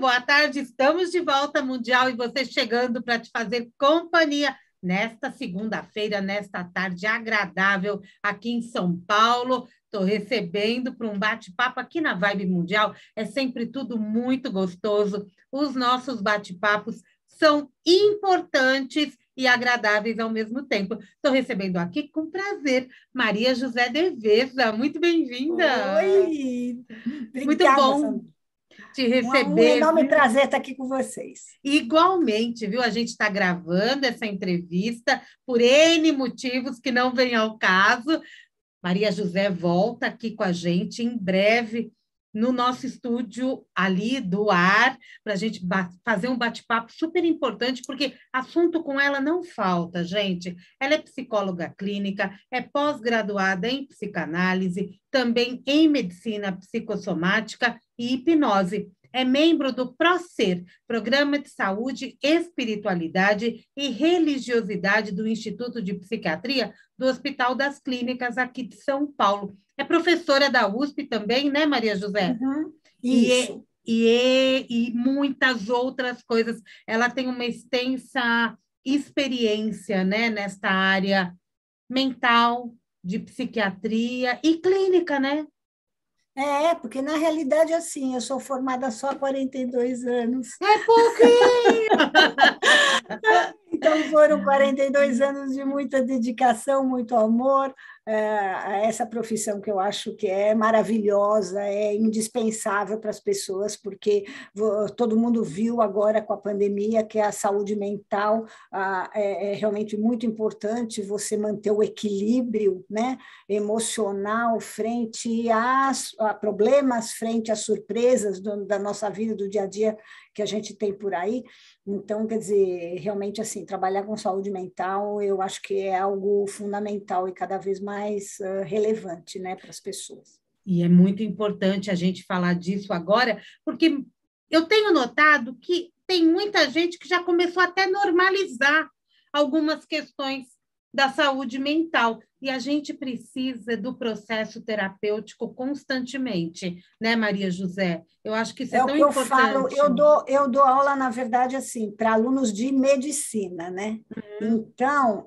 boa tarde. Estamos de volta Mundial e você chegando para te fazer companhia nesta segunda-feira, nesta tarde agradável aqui em São Paulo. Estou recebendo para um bate-papo aqui na Vibe Mundial. É sempre tudo muito gostoso. Os nossos bate-papos são importantes e agradáveis ao mesmo tempo. Estou recebendo aqui com prazer Maria José Devesa. Muito bem-vinda. Oi! Muito Obrigada, bom Sandra. te Um receber, enorme viu? prazer estar aqui com vocês. Igualmente, viu? A gente está gravando essa entrevista por N motivos que não vêm ao caso. Maria José volta aqui com a gente em breve no nosso estúdio ali do ar, para a gente fazer um bate-papo super importante, porque assunto com ela não falta, gente. Ela é psicóloga clínica, é pós-graduada em psicanálise, também em medicina psicossomática e hipnose. É membro do PROSER, Programa de Saúde, Espiritualidade e Religiosidade do Instituto de Psiquiatria do Hospital das Clínicas aqui de São Paulo. É professora da USP também, né, Maria José? Uhum, E, isso. e muitas outras coisas. Ela tem uma extensa experiência, né, nesta área mental, de psiquiatria e clínica, né? Porque na realidade, assim, eu sou formada só há 42 anos. É pouquinho! Então, foram 42 anos de muita dedicação, muito amor a essa profissão que eu acho que é maravilhosa, é indispensável para as pessoas, porque todo mundo viu agora com a pandemia que a saúde mental é realmente muito importante você manter o equilíbrio, né, emocional frente a problemas, frente às surpresas da nossa vida, do dia a dia que a gente tem por aí. Então, quer dizer, realmente, assim, trabalhar com saúde mental, eu acho que é algo fundamental e cada vez mais relevante, né, para as pessoas. E é muito importante a gente falar disso agora, porque eu tenho notado que tem muita gente que já começou até a normalizar algumas questões da saúde mental. E a gente precisa do processo terapêutico constantemente, né, Maria José? Eu acho que isso é É o tão que eu falo, importante. eu dou aula, na verdade, assim, para alunos de medicina, né? Então,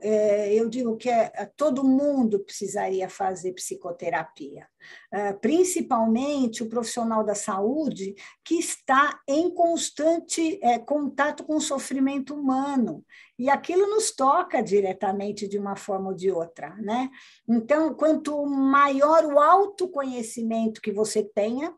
eu digo que todo mundo precisaria fazer psicoterapia, principalmente o profissional da saúde que está em constante contato com o sofrimento humano, e aquilo nos toca diretamente de uma forma ou de outra, né? Então, quanto maior o autoconhecimento que você tenha,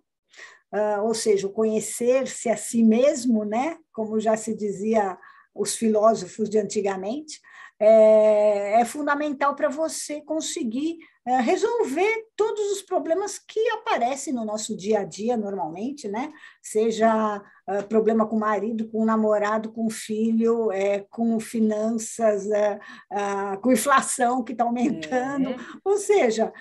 ou seja, o conhecer-se a si mesmo, né? Como já se dizia os filósofos de antigamente, é fundamental para você conseguir resolver todos os problemas que aparecem no nosso dia a dia normalmente, né? Seja problema com o marido, com o namorado, com o filho, com finanças, com inflação que está aumentando, ou seja,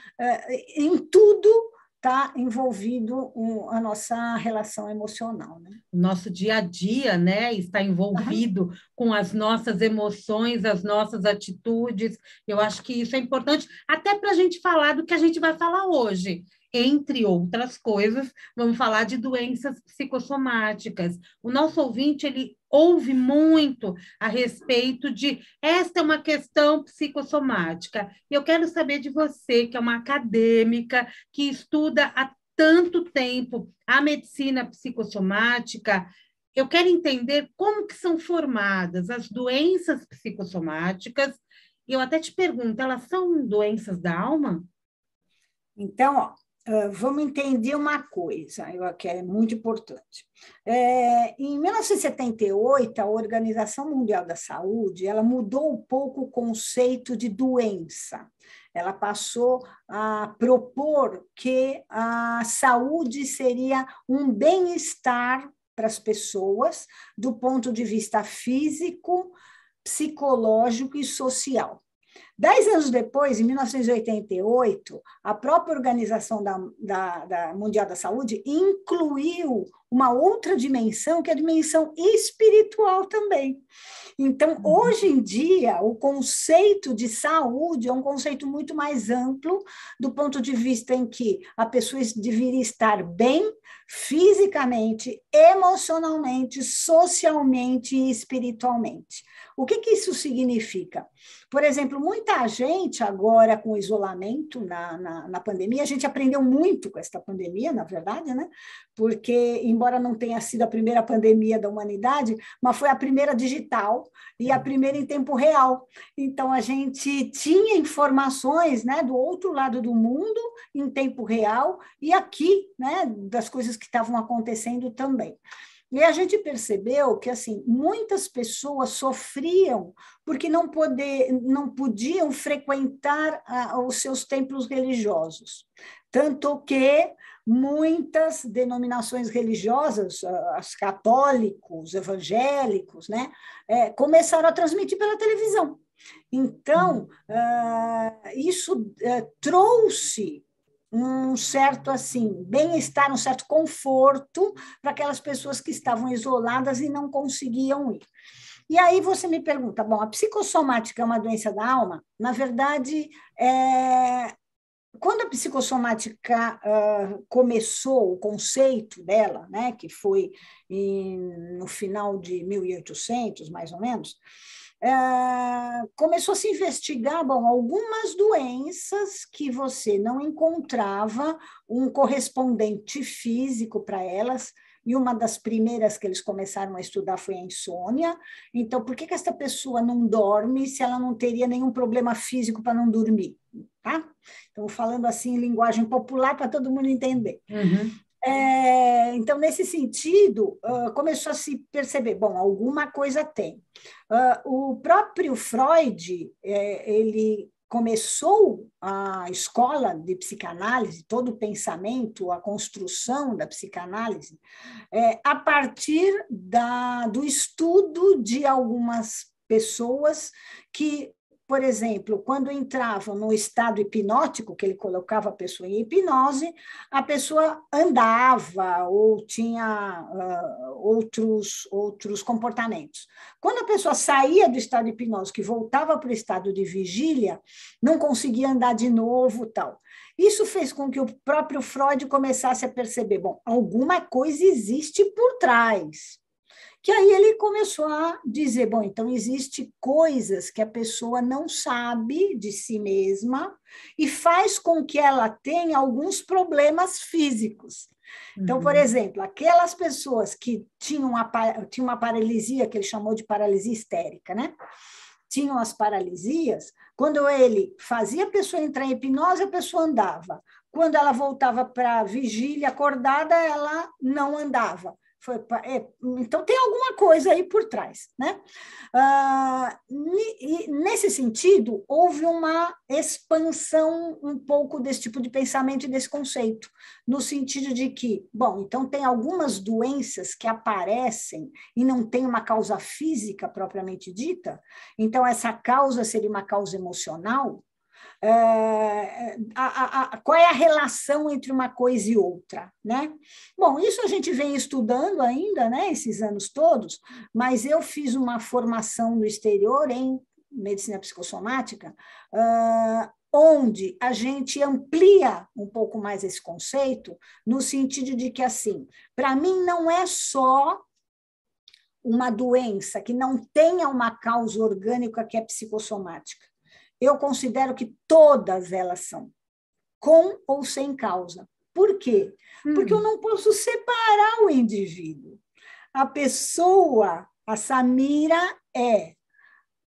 em tudo está envolvido a nossa relação emocional, né? O nosso dia a dia, né, está envolvido com as nossas emoções, as nossas atitudes. Eu acho que isso é importante, até para a gente falar do que a gente vai falar hoje. Entre outras coisas, vamos falar de doenças psicossomáticas. O nosso ouvinte, ele ouve muito a respeito de esta é uma questão psicossomática. E eu quero saber de você, que é uma acadêmica, que estuda há tanto tempo a medicina psicossomática, eu quero entender como que são formadas as doenças psicossomáticas. E eu até te pergunto, elas são doenças da alma? Então, vamos entender uma coisa, que é muito importante. Em 1978, a Organização Mundial da Saúde ela mudou um pouco o conceito de doença. Ela passou a propor que a saúde seria um bem-estar para as pessoas, do ponto de vista físico, psicológico e social. 10 anos depois, em 1988, a própria Organização da Mundial da Saúde incluiu uma outra dimensão, que é a dimensão espiritual também. Então, hoje em dia, o conceito de saúde é um conceito muito mais amplo, do ponto de vista em que a pessoa deveria estar bem fisicamente, emocionalmente, socialmente e espiritualmente. O que isso significa? Por exemplo, muita gente agora com o isolamento na pandemia, a gente aprendeu muito com esta pandemia, na verdade, né? Porque, embora não tenha sido a primeira pandemia da humanidade, mas foi a primeira digital e a primeira em tempo real. Então, a gente tinha informações, né, do outro lado do mundo, em tempo real, e aqui, né, das coisas que estavam acontecendo também. E a gente percebeu que assim muitas pessoas sofriam porque não podiam frequentar os seus templos religiosos. Tanto que muitas denominações religiosas, os católicos, evangélicos, né, começaram a transmitir pela televisão. Então, isso trouxe um certo assim bem-estar, um certo conforto para aquelas pessoas que estavam isoladas e não conseguiam ir. E aí você me pergunta, bom, a psicossomática é uma doença da alma? Na verdade, quando a psicossomática começou, o conceito dela, né, que foi no final de 1800, mais ou menos, começou a se investigar, bom, algumas doenças que você não encontrava um correspondente físico para elas, e uma das primeiras que eles começaram a estudar foi a insônia. Então, por que essa pessoa não dorme se ela não teria nenhum problema físico para não dormir? Tá? Então, falando assim em linguagem popular para todo mundo entender. Uhum. Então, nesse sentido, começou a se perceber, bom, alguma coisa tem. O próprio Freud, ele começou a escola de psicanálise, todo o pensamento, a construção da psicanálise, a partir do estudo de algumas pessoas que, por exemplo, quando entravam no estado hipnótico, que ele colocava a pessoa em hipnose, a pessoa andava ou tinha outros comportamentos. Quando a pessoa saía do estado de hipnose, que voltava para o estado de vigília, não conseguia andar de novo, tal. Isso fez com que o próprio Freud começasse a perceber, bom, alguma coisa existe por trás. Que aí ele começou a dizer, bom, então existe coisas que a pessoa não sabe de si mesma e faz com que ela tenha alguns problemas físicos. Então, por exemplo, aquelas pessoas que tinham uma paralisia, que ele chamou de paralisia histérica, né? Tinham as paralisias, quando ele fazia a pessoa entrar em hipnose, a pessoa andava. Quando ela voltava para a vigília acordada, ela não andava. Então, tem alguma coisa aí por trás, né? E nesse sentido, houve uma expansão um pouco desse tipo de pensamento e desse conceito, no sentido de que, bom, então tem algumas doenças que aparecem e não tem uma causa física propriamente dita, então essa causa seria uma causa emocional. Qual é a relação entre uma coisa e outra, né? Bom, isso a gente vem estudando ainda, né, esses anos todos, mas eu fiz uma formação no exterior em medicina psicossomática, onde a gente amplia um pouco mais esse conceito, no sentido de que, assim, para mim não é só uma doença que não tenha uma causa orgânica que é psicossomática. Eu considero que todas elas são, com ou sem causa. Por quê? Porque eu não posso separar o indivíduo. A pessoa, a Samira, é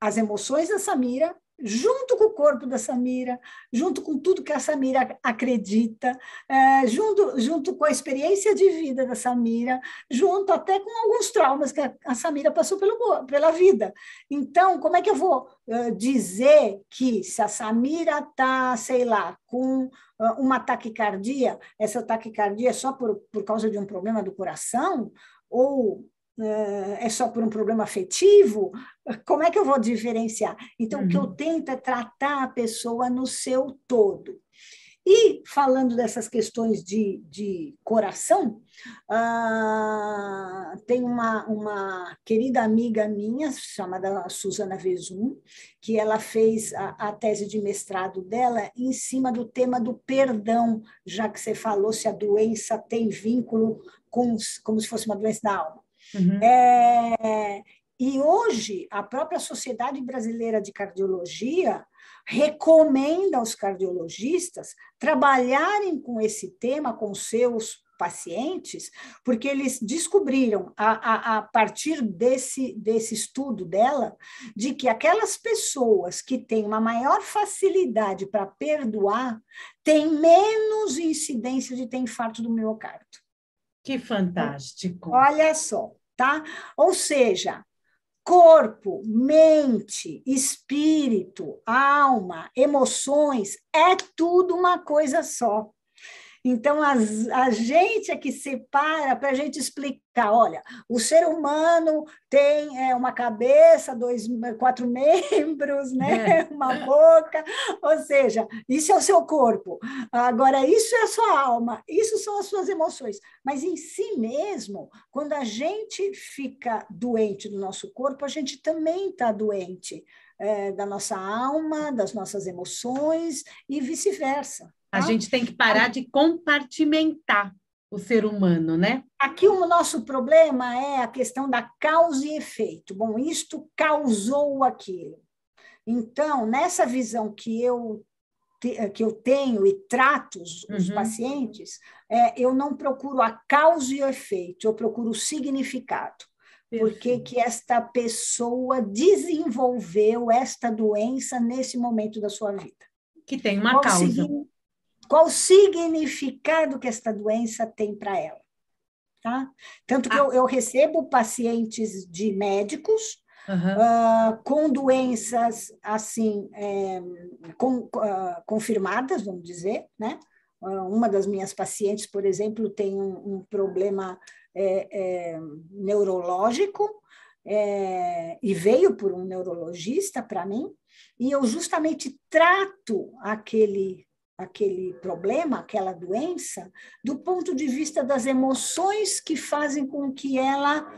as emoções da Samira, junto com o corpo da Samira, junto com tudo que a Samira acredita, junto com a experiência de vida da Samira, junto até com alguns traumas que a Samira passou pela vida. Então, como é que eu vou dizer que se a Samira está, sei lá, com uma taquicardia, essa taquicardia é só por causa de um problema do coração? Ou é só por um problema afetivo? Como é que eu vou diferenciar? Então, o que eu tento é tratar a pessoa no seu todo. E, falando dessas questões de coração, tem uma querida amiga minha, chamada Suzana Vezum, que ela fez a tese de mestrado dela em cima do tema do perdão, já que você falou se a doença tem vínculo como se fosse uma doença da alma. Uhum. E hoje, a própria Sociedade Brasileira de Cardiologia recomenda aos cardiologistas trabalharem com esse tema com seus pacientes, porque eles descobriram, a partir desse estudo dela, de que aquelas pessoas que têm uma maior facilidade para perdoar têm menos incidência de ter infarto do miocárdio. Que fantástico! Olha só, tá? Ou seja, corpo, mente, espírito, alma, emoções, é tudo uma coisa só. Então, a gente é que separa para a gente explicar, olha, o ser humano tem uma cabeça, 4 membros, né? Uma boca, ou seja, isso é o seu corpo. Agora, isso é a sua alma, isso são as suas emoções. Mas em si mesmo, quando a gente fica doente do nosso corpo, a gente também está doente da nossa alma, das nossas emoções e vice-versa. A gente tem que parar de compartimentar o ser humano, né? Aqui o nosso problema é a questão da causa e efeito. Bom, isto causou aquilo. Então, nessa visão que eu tenho e trato os pacientes, eu não procuro a causa e o efeito, eu procuro o significado. Por que esta pessoa desenvolveu esta doença nesse momento da sua vida? Que tem uma causa. Qual o significado que esta doença tem para ela? Tá? Tanto que eu recebo pacientes de médicos com doenças assim confirmadas, vamos dizer, né? Uma das minhas pacientes, por exemplo, tem um problema neurológico e veio por um neurologista para mim, e eu justamente trato aquele problema, aquela doença, do ponto de vista das emoções que fazem com que ela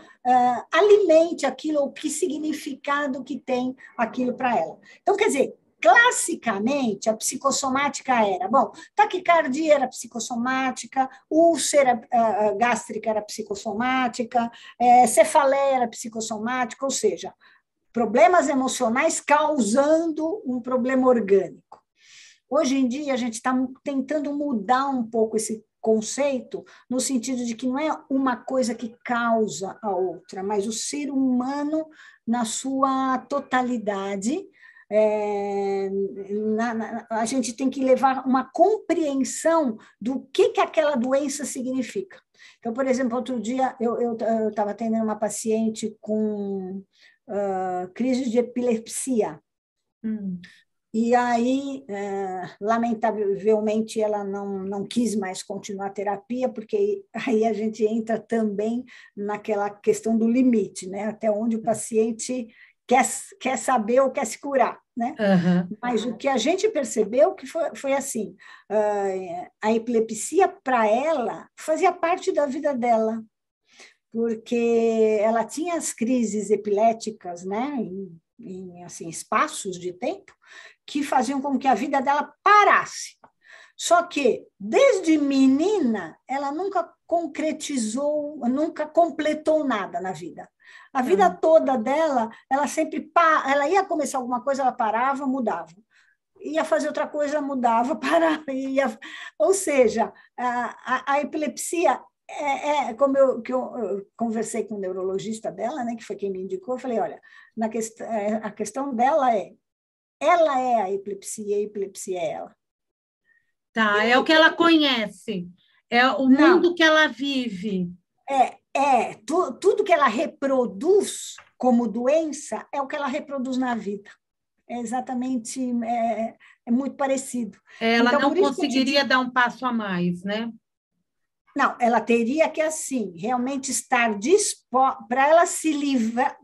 alimente aquilo, ou que significado que tem aquilo para ela. Então, quer dizer, classicamente, a psicossomática era, taquicardia era psicossomática, úlcera gástrica era psicossomática, cefaleia era psicossomática, ou seja, problemas emocionais causando um problema orgânico. Hoje em dia, a gente está tentando mudar um pouco esse conceito, no sentido de que não é uma coisa que causa a outra, mas o ser humano, na sua totalidade, a gente tem que levar uma compreensão do que aquela doença significa. Então, por exemplo, outro dia, eu estava atendendo uma paciente com crise de epilepsia. E aí, lamentavelmente, ela não quis mais continuar a terapia, porque aí a gente entra também naquela questão do limite, né? Até onde o paciente quer saber ou quer se curar, né? Mas o que a gente percebeu que foi assim, a epilepsia, para ela, fazia parte da vida dela, porque ela tinha as crises epiléticas, né? Em assim, espaços de tempo, que faziam com que a vida dela parasse. Só que, desde menina, ela nunca concretizou, nunca completou nada na vida. A vida toda dela, ela sempre ela ia começar alguma coisa, ela parava, mudava. Ia fazer outra coisa, mudava, parava. Ou seja, a epilepsia como eu conversei com o neurologista dela, né, que foi quem me indicou, eu falei, olha, a questão dela ela é a epilepsia é ela. Tá, é o que ela conhece, é o mundo que ela vive. Tudo que ela reproduz como doença é o que ela reproduz na vida. É exatamente, é muito parecido. Ela então, não conseguiria dar um passo a mais, né? Não, ela teria que, assim, realmente estar disposta, para ela se livrar,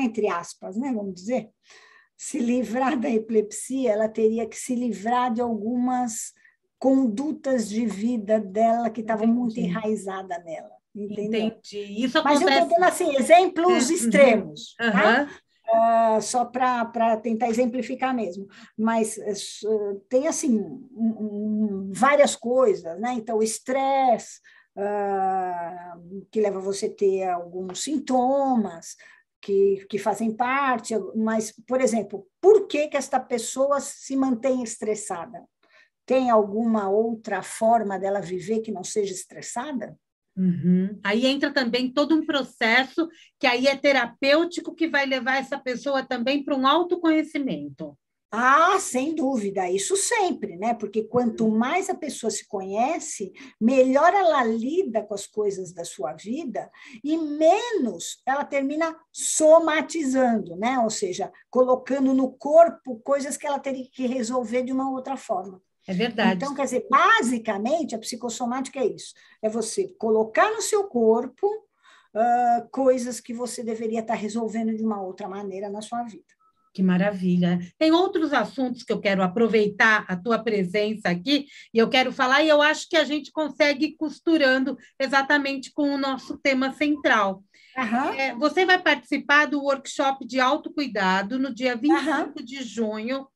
entre aspas, né, vamos dizer, se livrar da epilepsia, ela teria que se livrar de algumas condutas de vida dela que estavam muito enraizadas nela. Entendeu? Entendi. Isso Mas acontece... eu estou dando assim, exemplos extremos, tá? Só para tentar exemplificar mesmo. Mas tem assim várias coisas, né? Então, o estresse, que leva você a ter alguns sintomas que fazem parte, mas, por exemplo, por que esta pessoa se mantém estressada? Tem alguma outra forma dela viver que não seja estressada? Aí entra também todo um processo que aí é terapêutico que vai levar essa pessoa também para um autoconhecimento. Ah, sem dúvida, isso sempre, né? Porque quanto mais a pessoa se conhece, melhor ela lida com as coisas da sua vida e menos ela termina somatizando, né? Ou seja, colocando no corpo coisas que ela teria que resolver de uma outra forma. É verdade. Então, quer dizer, basicamente, a psicossomática é isso: é você colocar no seu corpo coisas que você deveria estar resolvendo de uma outra maneira na sua vida. Que maravilha. Tem outros assuntos que eu quero aproveitar a tua presença aqui e eu quero falar, e eu acho que a gente consegue ir costurando exatamente com o nosso tema central. Você vai participar do workshop de autocuidado no dia 25 de junho,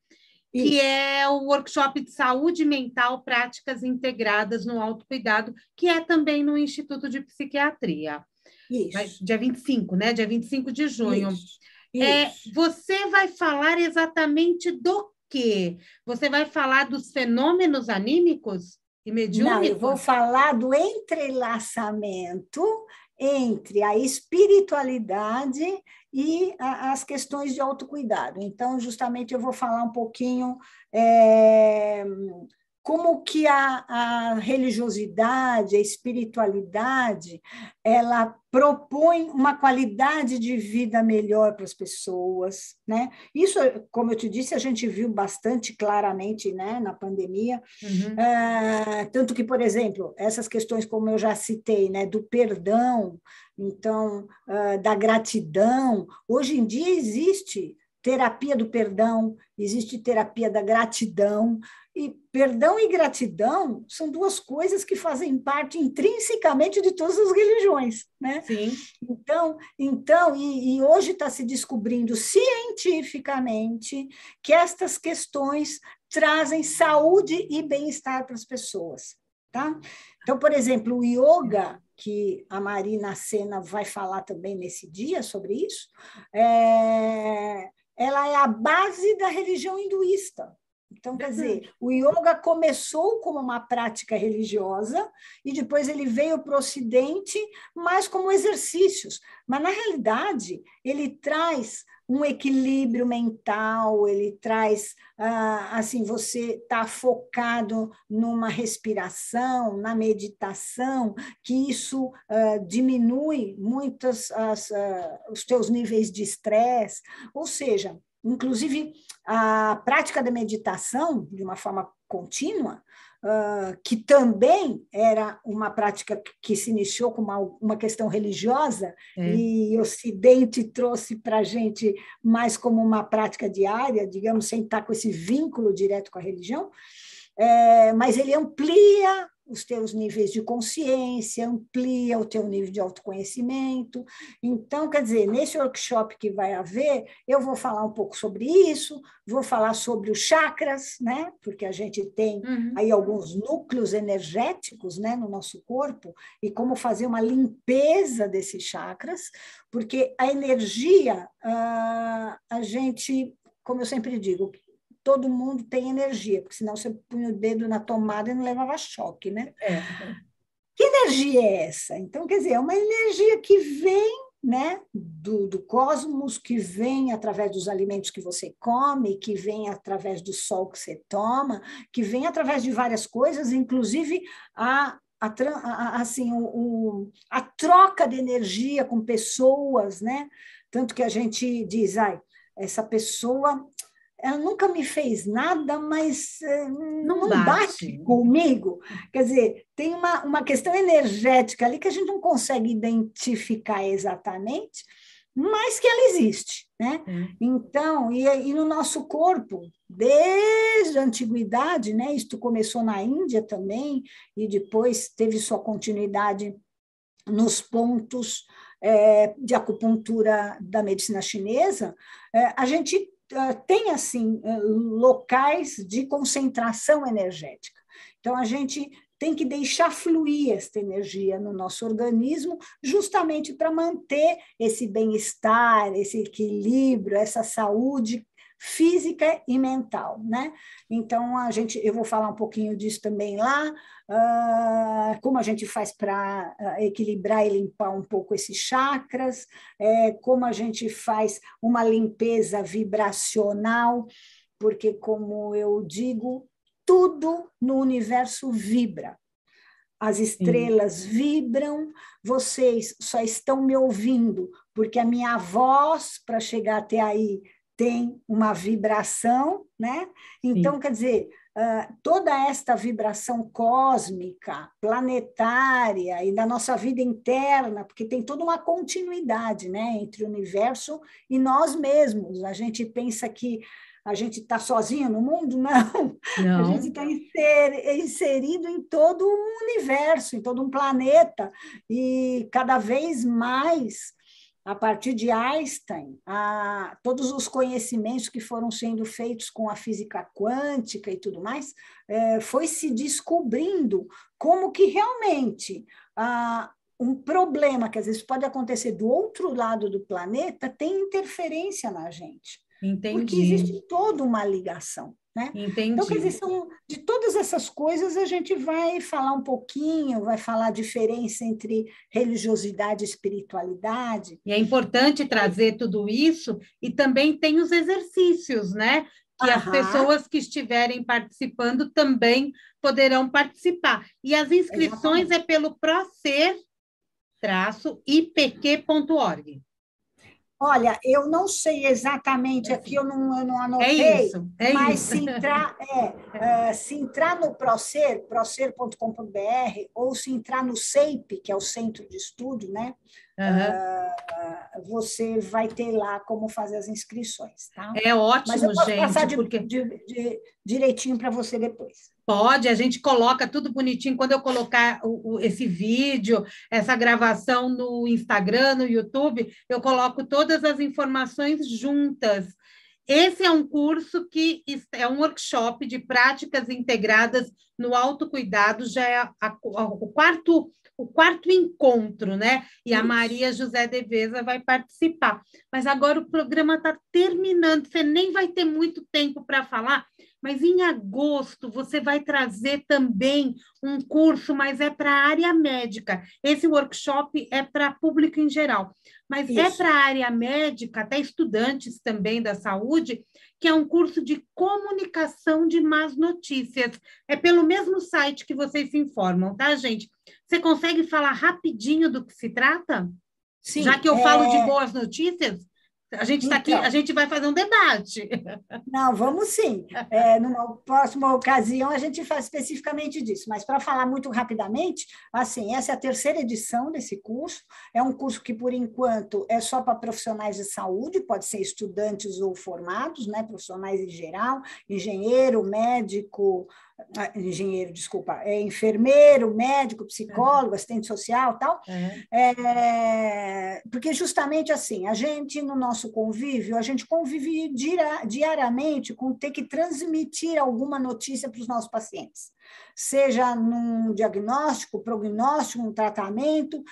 que é o workshop de saúde mental, práticas integradas no autocuidado, que é também no Instituto de Psiquiatria. Isso. Dia 25, né? Dia 25 de junho. Isso. Você vai falar exatamente do quê? Você vai falar dos fenômenos anímicos e mediúnicos? Não, eu vou falar do entrelaçamento entre a espiritualidade e as questões de autocuidado. Então, justamente, eu vou falar um pouquinho como que a religiosidade, a espiritualidade, ela propõe uma qualidade de vida melhor para as pessoas, né? Isso, como eu te disse, a gente viu bastante claramente, né, na pandemia, tanto que, por exemplo, essas questões, como eu já citei, né, do perdão, então, da gratidão, hoje em dia existe terapia do perdão, existe terapia da gratidão, e perdão e gratidão são duas coisas que fazem parte intrinsecamente de todas as religiões, né? Sim. Então, hoje está se descobrindo cientificamente que estas questões trazem saúde e bem-estar para as pessoas, tá? Então, por exemplo, o yoga, que a Marina Sena vai falar também nesse dia sobre isso, ela é a base da religião hinduísta. Então, quer dizer, o yoga começou como uma prática religiosa e depois ele veio para o Ocidente mais como exercícios. Mas, na realidade, ele traz um equilíbrio mental, ele traz, assim, você está focado numa respiração, na meditação, que isso diminui muito os teus níveis de estresse, ou seja, inclusive, a prática da meditação, de uma forma contínua, que também era uma prática que se iniciou com uma questão religiosa, e o Ocidente trouxe para a gente mais como uma prática diária, digamos, sem estar com esse vínculo direto com a religião, mas ele amplia os teus níveis de consciência, amplia o teu nível de autoconhecimento. Então, quer dizer, nesse workshop que vai haver, eu vou falar um pouco sobre isso, vou falar sobre os chakras, né? Porque a gente tem aí alguns núcleos energéticos, né, no nosso corpo, e como fazer uma limpeza desses chakras, porque a energia, a gente, como eu sempre digo, todo mundo tem energia, porque senão você punha o dedo na tomada e não levava choque, né? Que energia é essa? Então, quer dizer, é uma energia que vem, né, do cosmos, que vem através dos alimentos que você come, que vem através do sol que você toma, que vem através de várias coisas, inclusive assim, a troca de energia com pessoas, né? Tanto que a gente diz, essa pessoa, ela nunca me fez nada, mas não bate comigo. Quer dizer, tem uma questão energética ali que a gente não consegue identificar exatamente, mas que ela existe, né? Então, e no nosso corpo, desde a antiguidade, né? Isto começou na Índia também, e depois teve sua continuidade nos pontos de acupuntura da medicina chinesa. A gente tem, assim, locais de concentração energética. Então, a gente tem que deixar fluir esta energia no nosso organismo, justamente para manter esse bem-estar, esse equilíbrio, essa saúde física e mental, né? Então, eu vou falar um pouquinho disso também lá, como a gente faz para equilibrar e limpar um pouco esses chakras, como a gente faz uma limpeza vibracional, porque, como eu digo, tudo no universo vibra. As estrelas vibram, vocês só estão me ouvindo, porque a minha voz, para chegar até aí, tem uma vibração, né? Então, quer dizer, toda esta vibração cósmica, planetária e da nossa vida interna, porque tem toda uma continuidade, né, entre o universo e nós mesmos. A gente pensa que a gente está sozinho no mundo? Não. A gente está inserido em todo um universo, em todo um planeta, e cada vez mais, a partir de Einstein, todos os conhecimentos que foram sendo feitos com a física quântica e tudo mais, foi se descobrindo como que realmente um problema que às vezes pode acontecer do outro lado do planeta tem interferência na gente. Entendi. Porque existe toda uma ligação, né? Entendi. Então, quer dizer, de todas essas coisas a gente vai falar um pouquinho, vai falar a diferença entre religiosidade e espiritualidade. E é importante trazer tudo isso, e também tem os exercícios, né? Que as pessoas que estiverem participando também poderão participar. E as inscrições é pelo procer-ipq.org. Olha, eu não sei exatamente, aqui eu não anotei, mas se entrar no procer.com.br, ou se entrar no CEIP, que é o Centro de Estudo, né? Você vai ter lá como fazer as inscrições, tá? É ótimo, mas eu posso gente, passar direitinho para você depois. Pode, a gente coloca tudo bonitinho. Quando eu colocar esse vídeo, essa gravação no Instagram, no YouTube, eu coloco todas as informações juntas. Esse é um curso que é um workshop de práticas integradas no autocuidado, já é o quarto encontro, né? E a Maria José Deveza vai participar. Mas agora o programa está terminando, você nem vai ter muito tempo para falar, mas em agosto você vai trazer também um curso, mas é para a área médica. Esse workshop é para público em geral, mas é para a área médica, até estudantes também da saúde, que é um curso de comunicação de más notícias. É pelo mesmo site que vocês se informam, tá, gente? Você consegue falar rapidinho do que se trata? Sim. Já que eu falo de boas notícias, a gente está aqui, a gente vai fazer um debate. Não, vamos sim. Numa próxima ocasião, a gente faz especificamente disso. Mas, para falar muito rapidamente, assim, essa é a terceira edição desse curso. É um curso que, por enquanto, é só para profissionais de saúde, pode ser estudantes ou formados, né, profissionais em geral, engenheiro, enfermeiro, médico, psicólogo, assistente social, tal. Porque justamente assim, a gente, no nosso convívio, a gente convive diariamente com ter que transmitir alguma notícia para os nossos pacientes, seja num diagnóstico, prognóstico, um tratamento,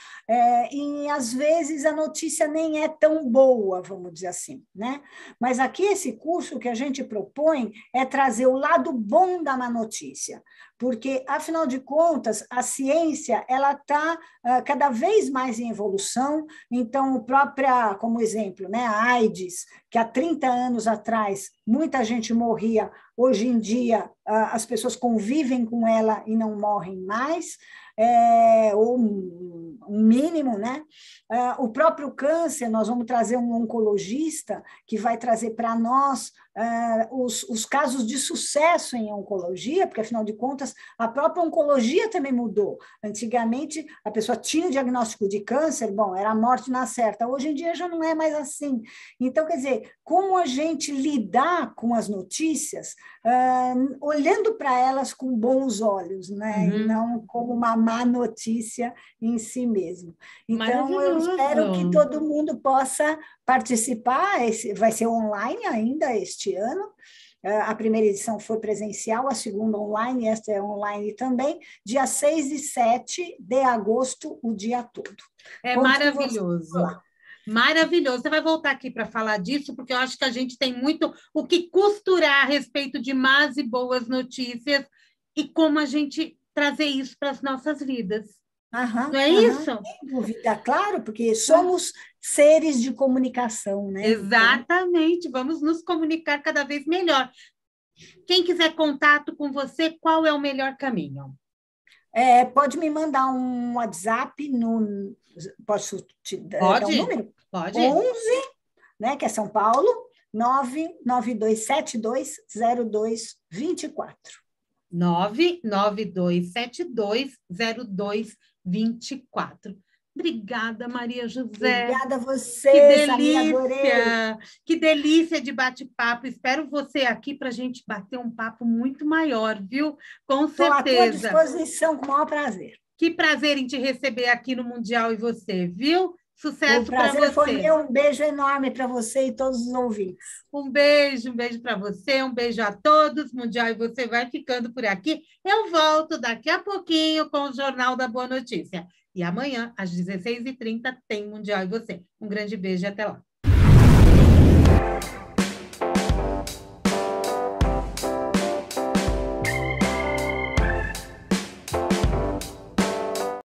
e às vezes a notícia nem é tão boa, vamos dizer assim, né? Mas aqui esse curso que a gente propõe é trazer o lado bom da má notícia, porque, afinal de contas, a ciência ela está cada vez mais em evolução. Então, como exemplo, né, a AIDS, que há 30 anos atrás muita gente morria, hoje em dia as pessoas convivem com ela e não morrem mais, ou um mínimo, né? O próprio câncer, nós vamos trazer um oncologista que vai trazer para nós os casos de sucesso em oncologia, porque, afinal de contas, a própria oncologia também mudou. Antigamente, a pessoa tinha o diagnóstico de câncer, bom, era a morte na certa. Hoje em dia já não é mais assim. Então, quer dizer, como a gente lidar com as notícias, olhando para elas com bons olhos, né? E não como uma má notícia em si mesmo. Então, eu espero que todo mundo possa participar. Vai ser online ainda este ano. A primeira edição foi presencial, a segunda online, esta é online também, dia 6 e 7 de agosto, o dia todo. É maravilhoso. Maravilhoso. Você vai voltar aqui para falar disso, porque eu acho que a gente tem muito o que costurar a respeito de más e boas notícias e como a gente trazer isso para as nossas vidas. Não é isso? Sem dúvida, claro, porque somos seres de comunicação, né? Exatamente, vamos nos comunicar cada vez melhor. Quem quiser contato com você, qual é o melhor caminho? Pode me mandar um WhatsApp, posso te dar um número? Pode. 11, né, que é São Paulo, 992720224. 992720224. Obrigada, Maria José. Obrigada a você, Samir, adorei. Que delícia de bate-papo. Espero você aqui para a gente bater um papo muito maior, viu? Com certeza. Estou à tua disposição, com o maior prazer. Que prazer em te receber aqui no Mundial e você, viu? Sucesso para você. O prazer foi meu, um beijo enorme para você e todos os ouvintes. Um beijo para você, um beijo a todos. Mundial e você vai ficando por aqui. Eu volto daqui a pouquinho com o Jornal da Boa Notícia. E amanhã, às 16h30, tem Mundial e você. Um grande beijo e até lá.